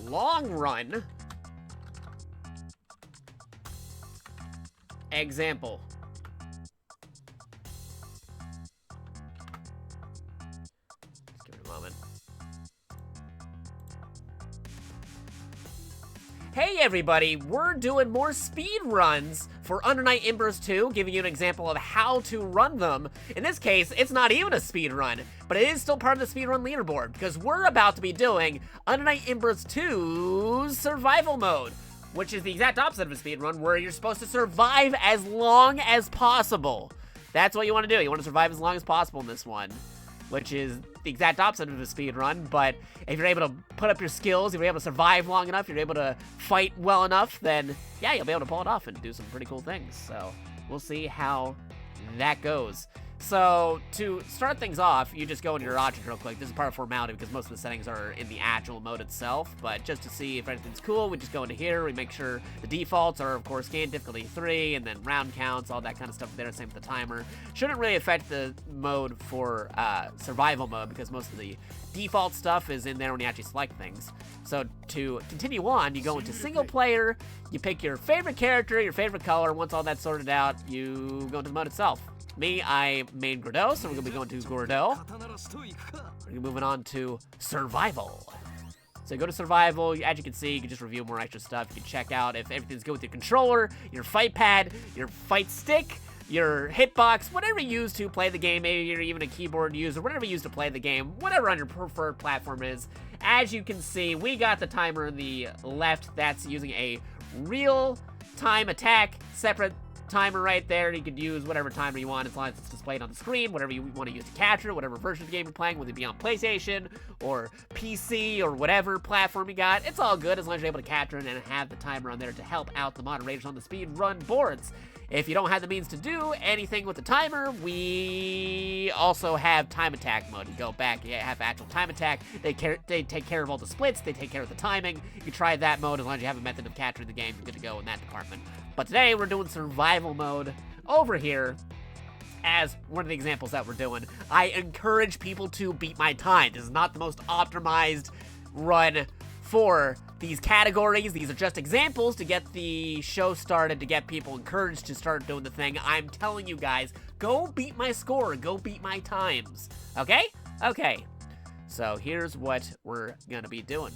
long run. Example. Just give it a moment. Hey everybody, we're doing more speed runs for Under Night In-Burst 2, giving you an example of how to run them. In this case, it's not even a speed run, but it is still part of the speed run leaderboard, because we're about to be doing Under Night In-Burst 2's survival mode, which is the exact opposite of a speed run, where you're supposed to survive as long as possible. That's what you want to do. You want to survive as long as possible in this one, which is the exact opposite of a speed run. But if you're able to put up your skills, if you're able to survive long enough, you're able to fight well enough, then yeah, you'll be able to pull it off and do some pretty cool things. So we'll see how that goes. So to start things off, you just go into your options real quick. This is part of formality because most of the settings are in the actual mode itself, but just to see if anything's cool, we just go into here, we make sure the defaults are, of course, game difficulty 3, and then round counts, all that kind of stuff there, same with the timer. Shouldn't really affect the mode for survival mode because most of the default stuff is in there when you actually select things. So to continue on, you go into single player, you pick your favorite character, your favorite color. Once all that's sorted out, you go into the mode itself. Me, I made Gordeau, so we're gonna be going to Gordeau. We're moving on to survival. So go to survival. As you can see, you can just review more extra stuff. You can check out if everything's good with your controller, your fight pad, your fight stick, your hitbox, whatever you use to play the game. Maybe you're even a keyboard user, whatever you use to play the game, whatever on your preferred platform is. As you can see, we got the timer on the left. That's using a real-time attack, separate timer right there. You could use whatever timer you want as long as it's displayed on the screen, whatever you want to use to capture, whatever version of the game you're playing, whether it be on PlayStation or PC or whatever platform you got. It's all good as long as you're able to capture it and have the timer on there to help out the moderators on the speed run boards. If you don't have the means to do anything with the timer, we also have time attack mode. You go back, you have actual time attack. They take care of all the splits, they take care of the timing. You can try that mode as long as you have a method of capturing the game. You're good to go in that department. But today we're doing survival mode over here as one of the examples that we're doing. I encourage people to beat my time. This is not the most optimized run for these categories. These are just examples to get the show started, to get people encouraged to start doing the thing. I'm telling you guys, go beat my score, go beat my times, okay? Okay, so here's what we're gonna be doing.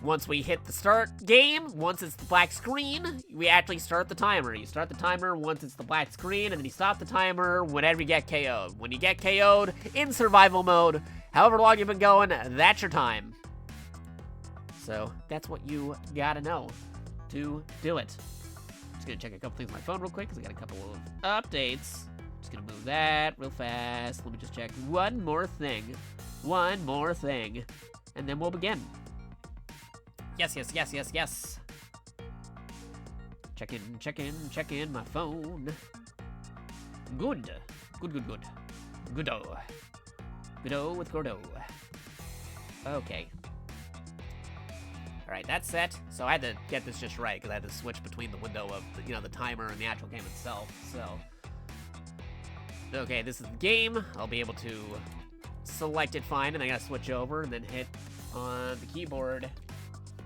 Once we hit the start game, once it's the black screen, we actually start the timer. You start the timer once it's the black screen, and then you stop the timer whenever you get KO'd. When you get KO'd in survival mode, however long you've been going, that's your time. So that's what you gotta know to do it. Just gonna check a couple things on my phone real quick because I got a couple of updates. Just gonna move that real fast. Let me just check one more thing. One more thing. And then we'll begin. Yes, yes, yes, yes, yes. Check in my phone. Good. Good. Gordeau. Gordeau with Gordeau. Okay. Alright, that's set. So I had to get this just right, because I had to switch between the window of, the timer and the actual game itself, so. Okay, this is the game. I'll be able to select it fine, and I gotta switch over, and then hit on the keyboard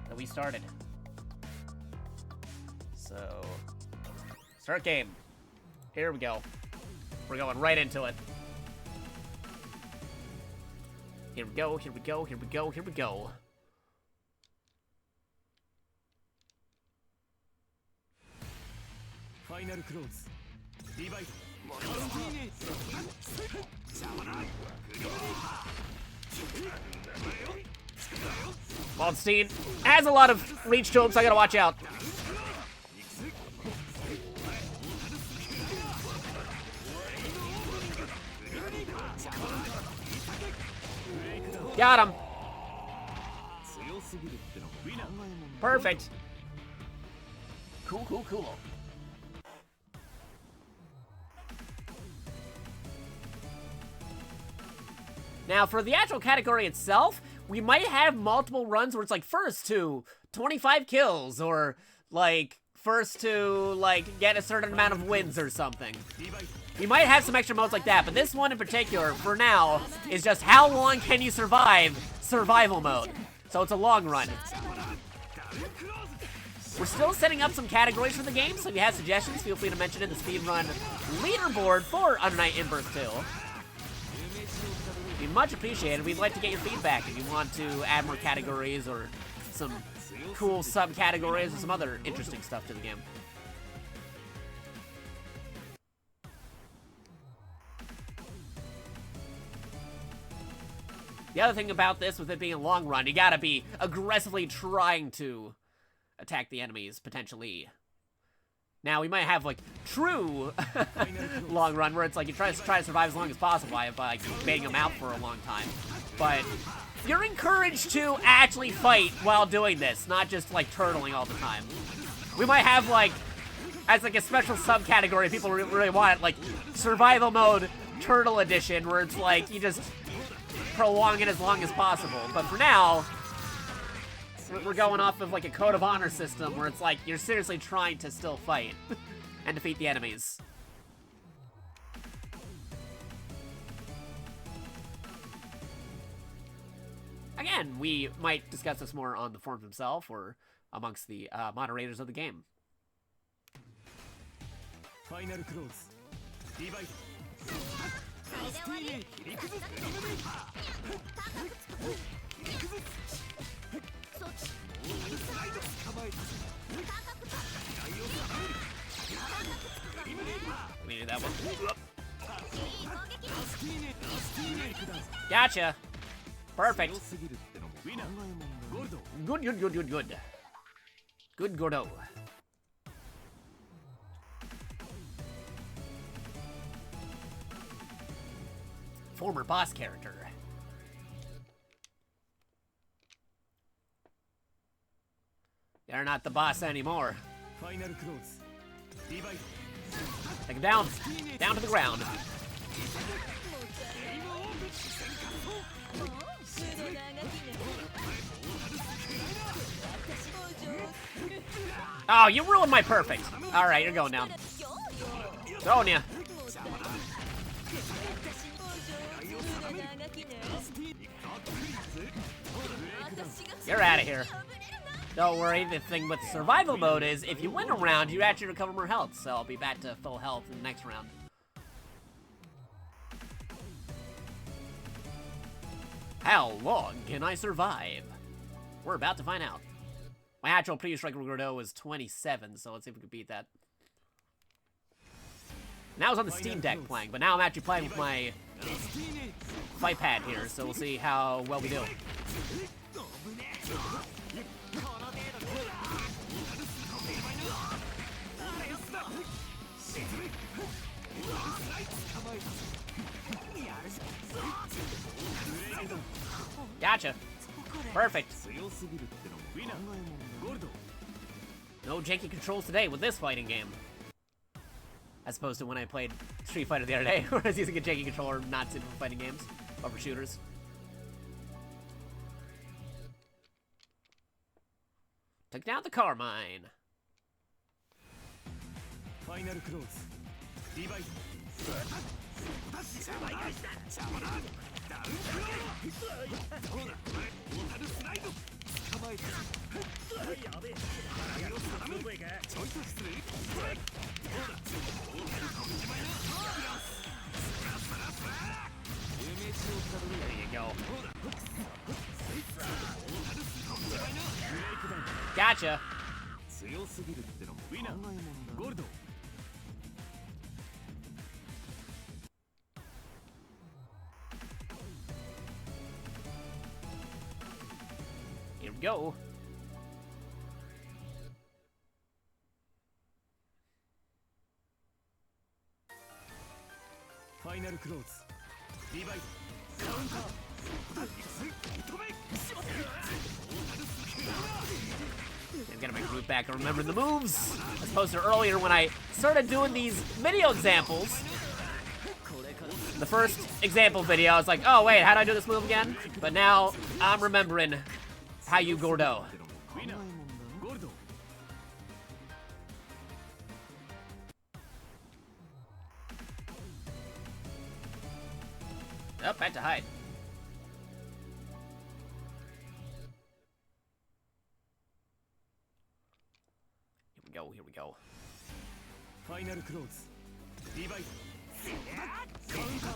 that we started. So, start game. Here we go. We're going right into it. Here we go. Final close. Divide. Waldstein has a lot of reach to him, so I gotta watch out. Got him. Perfect. Cool. Now, for the actual category itself, we might have multiple runs where it's like first to 25 kills, or like first to like get a certain amount of wins or something. We might have some extra modes like that, but this one in particular, for now, is just how long can you survive survival mode. So it's a long run. We're still setting up some categories for the game, so if you have suggestions, feel free to mention it in the speedrun leaderboard for Under Night in Burst 2. It'd be much appreciated. We'd like to get your feedback if you want to add more categories or some cool subcategories or some other interesting stuff to the game. The other thing about this, with it being a long run, you gotta be aggressively trying to attack the enemies, potentially. Now, we might have, like, true long run, where it's like you try to survive as long as possible by like, baiting them out for a long time. But you're encouraged to actually fight while doing this, not just, like, turtling all the time. We might have, like, as, like, a special subcategory, people really want it, like, survival mode turtle edition, where it's like, you just prolong it as long as possible. But for now, we're going off of like a code of honor system where it's like you're seriously trying to still fight and defeat the enemies. Again, we might discuss this more on the forums themselves or amongst the moderators of the game. Final close. Divide. We need that one. Gotcha. Perfect. Good. Good, Gordeau. Former boss character. You're not the boss anymore. Take him down. Down to the ground. Oh, you ruined my perfect. Alright, you're going down. Throwing ya. You're out of here. Don't worry, the thing with survival mode is if you win a round, you actually recover more health, so I'll be back to full health in the next round. How long can I survive? We're about to find out. My actual previous record with Gordeau was 27, so let's see if we can beat that. Now I was on the Steam Deck playing, but now I'm actually playing with my fight pad here, so we'll see how well we do. Gotcha. Perfect. No janky controls today with this fighting game. As opposed to when I played Street Fighter the other day, where I was using a janky controller not suited for fighting games, or for shooters. Took down the Carmine. Final close. Divide. There you go. Gotcha. Here we go. Final close. Divide. Counter. I'm gonna make root back and remember the moves. As opposed to earlier when I started doing these video examples. The first example video, I was like, oh wait, how do I do this move again? But now I'm remembering how you Gordeau. Oh, back to hide. go, here we go. Final close. Divide. Counter.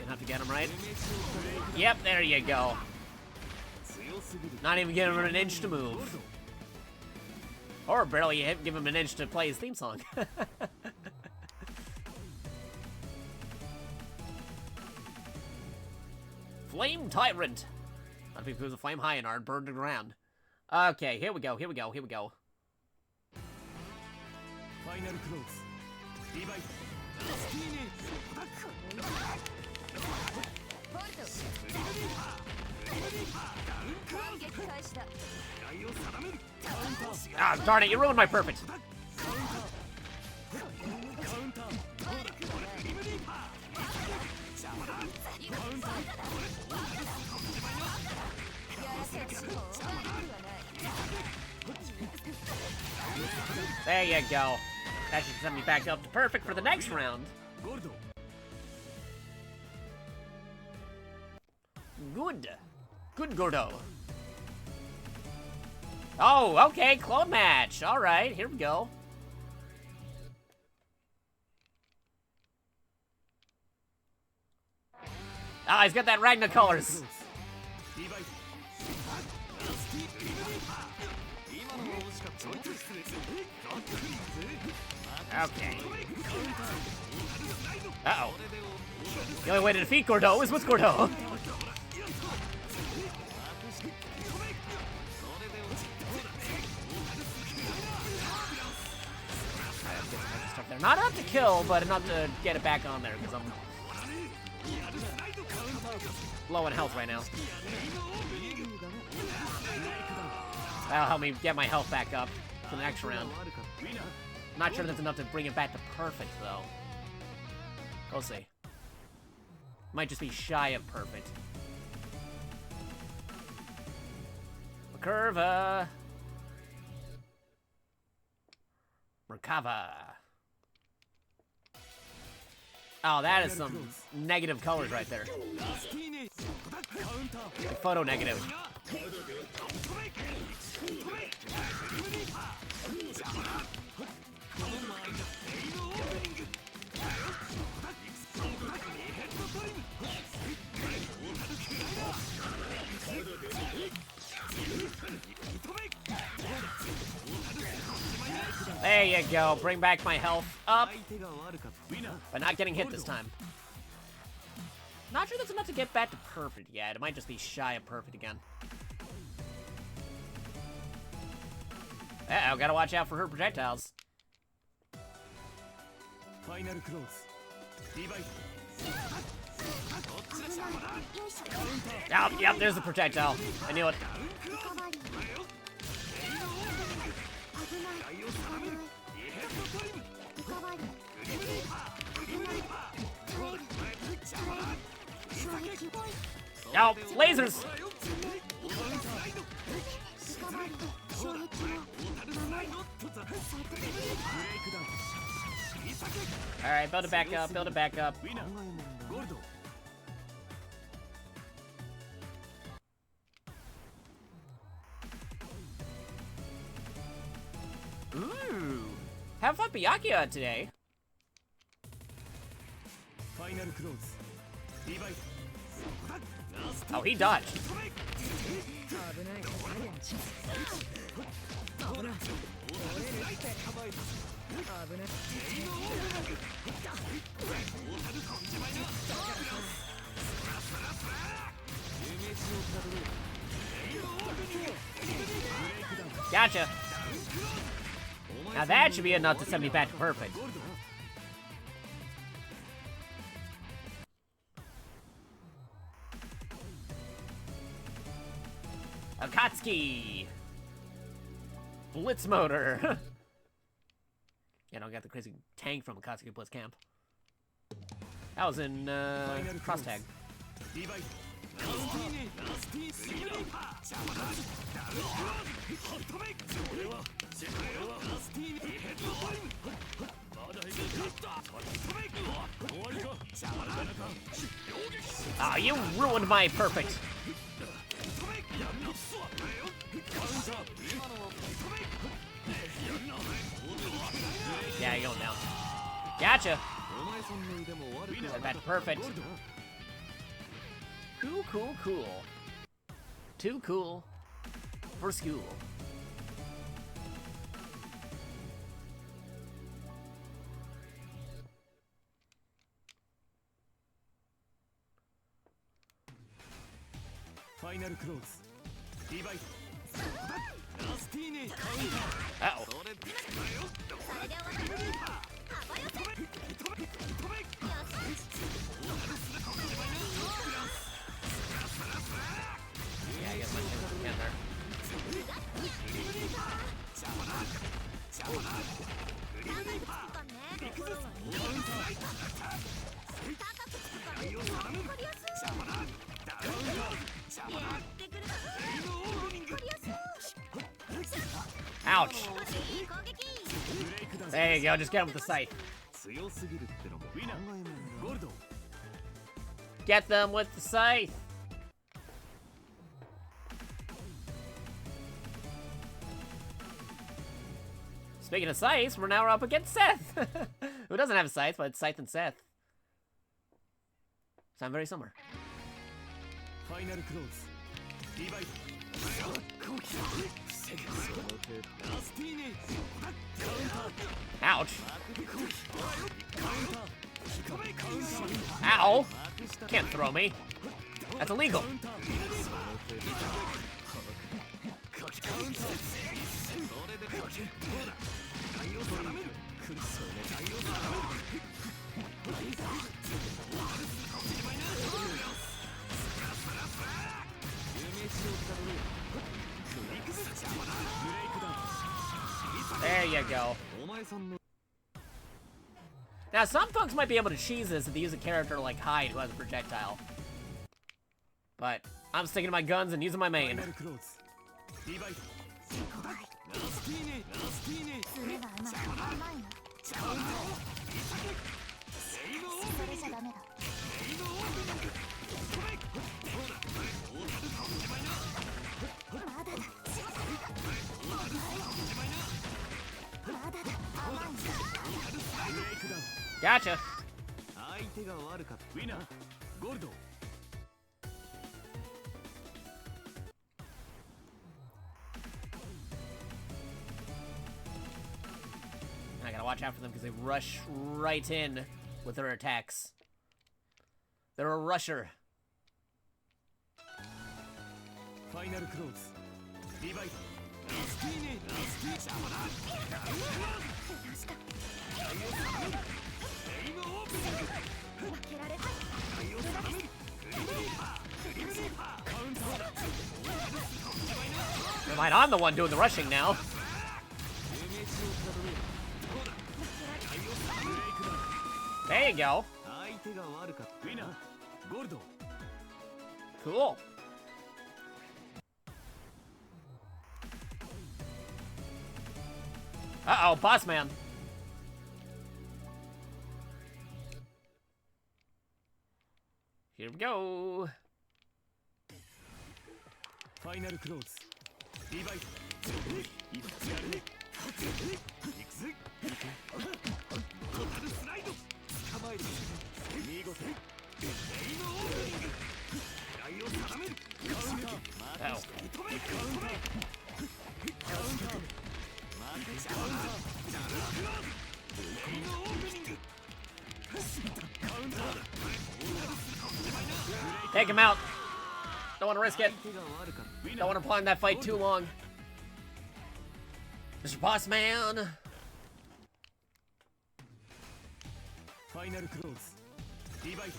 Enough to get him right. Yep, there you go. Not even giving him an inch to move. Or barely give him an inch to play his theme song. Flame Tyrant. A lot of people use a Flame Hyanar, burned to the ground. Okay, here we go, here we go, here we go. Final close. Divide. Ah, darn it, you ruined my perfect. There you go. That should send me back up to perfect for the next round. Gordeau. Good. Good, Gordeau. Oh, okay, clone match. All right, here we go. Ah, he's got that Ragna colors. Okay. Uh-oh. The only way to defeat Gordeau is with Gordeau. Not enough to kill, but enough to get it back on there, because I'm low in health right now. That'll help me get my health back up for the next round. Not sure that's enough to bring it back to perfect, though. We'll see. Might just be shy of perfect. Curva. Merkava. Oh, that is some negative colors right there. Photo negative. There you go. Bring back my health up. But not getting hit this time. Not sure that's enough to get back to perfect yet. It might just be shy of perfect again. Uh-oh, gotta watch out for her projectiles. Final close. Divide. Oh, yep, there's the projectile. I knew it. Oh, lasers! Alright, build it back up, build it back up. Ooh! Have fun Byakuya today. Final close. Divide. Oh, he dodged. Gotcha. Now that should be enough to send me back to perfect. Akatsuki! Blitz motor! Yeah, I don't got the crazy tank from Akatsuki Blitz Camp. That was in Cross Tag. Ah, you ruined my perfect. Yeah, you're going down. Gotcha. That's perfect. Cool, cool, cool. Too cool for school. Final close. Divide. Uh-oh. Yeah, I guess my team can there. Ouch. There you go, just get him with the scythe. Gordeau. Get them with the scythe. Speaking of scythes, we're now up against Seth. Who doesn't have a scythe, but it's Scythe and Seth. Sound very similar. Final close. Divide. Ouch. Ow. Can't throw me. That's illegal. There you go. Now, some folks might be able to cheese this if they use a character like Hyde who has a projectile. But I'm sticking to my guns and using my main. Final close. Divide. Gotcha. Winner. Gordeau. I gotta watch out for them because they rush right in with their attacks. They're a rusher. Final close. Divide. Never mind, I'm the one doing the rushing now. There you go. Winner. Gordeau. Cool. Uh-oh, boss man. Here we go. Final close. Divide. Oh. Take him out. Don't want to risk it. Don't want to prolong that fight too long. Mr. Boss Man. Final close. Divide.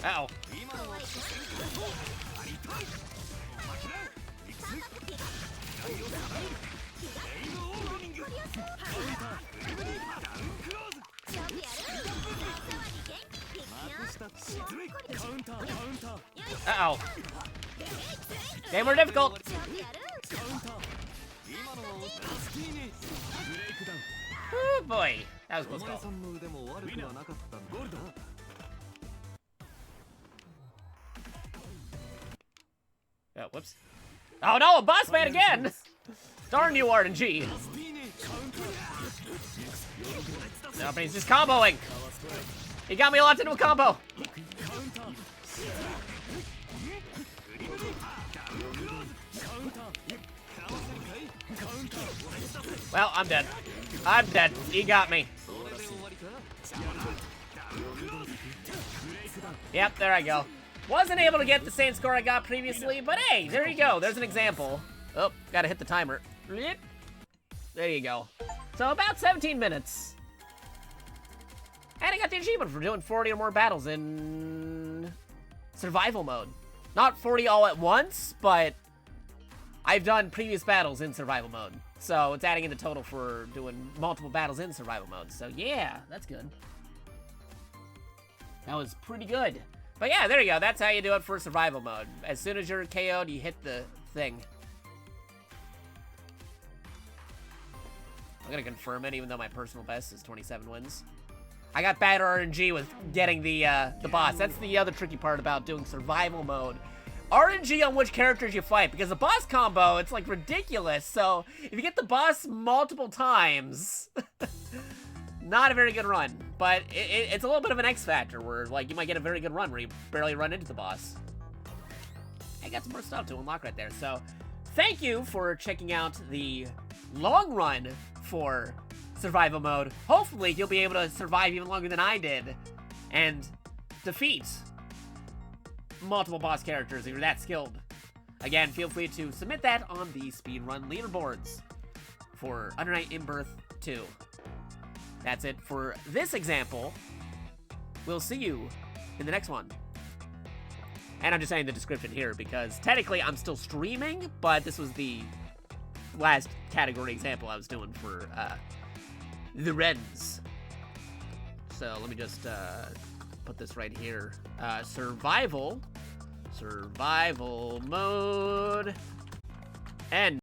Uh-oh. Uh-oh. They were difficult. Oh boy, that was close call. Oh, whoops. Oh no, a boss man again! Darn you, RNG. No, but he's just comboing. He got me locked into a combo. Well, I'm dead. I'm dead. He got me. Yep, there I go. Wasn't able to get the same score I got previously, but hey, there you go. There's an example. Oh, gotta hit the timer. There you go. So about 17 minutes. And I got the achievement for doing 40 or more battles in survival mode. Not 40 all at once, but I've done previous battles in survival mode. So it's adding in the total for doing multiple battles in survival mode. So yeah, that's good. That was pretty good. But yeah, there you go. That's how you do it for survival mode. As soon as you're KO'd, you hit the thing. I'm gonna confirm it, even though my personal best is 27 wins. I got bad RNG with getting the boss. That's the other tricky part about doing survival mode. RNG on which characters you fight, because the boss combo, it's like ridiculous. So if you get the boss multiple times, not a very good run. But it's a little bit of an X factor where like you might get a very good run where you barely run into the boss. I got some more stuff to unlock right there. So thank you for checking out the long run for survival mode. Hopefully you'll be able to survive even longer than I did and defeat multiple boss characters if you're that skilled. Again, feel free to submit that on the speedrun leaderboards for Under Night in Birth 2. That's it for this example. We'll see you in the next one. And I'm just saying the description here because technically I'm still streaming, but this was the last category example I was doing for the Reds. So let me just put this right here. Survival mode, and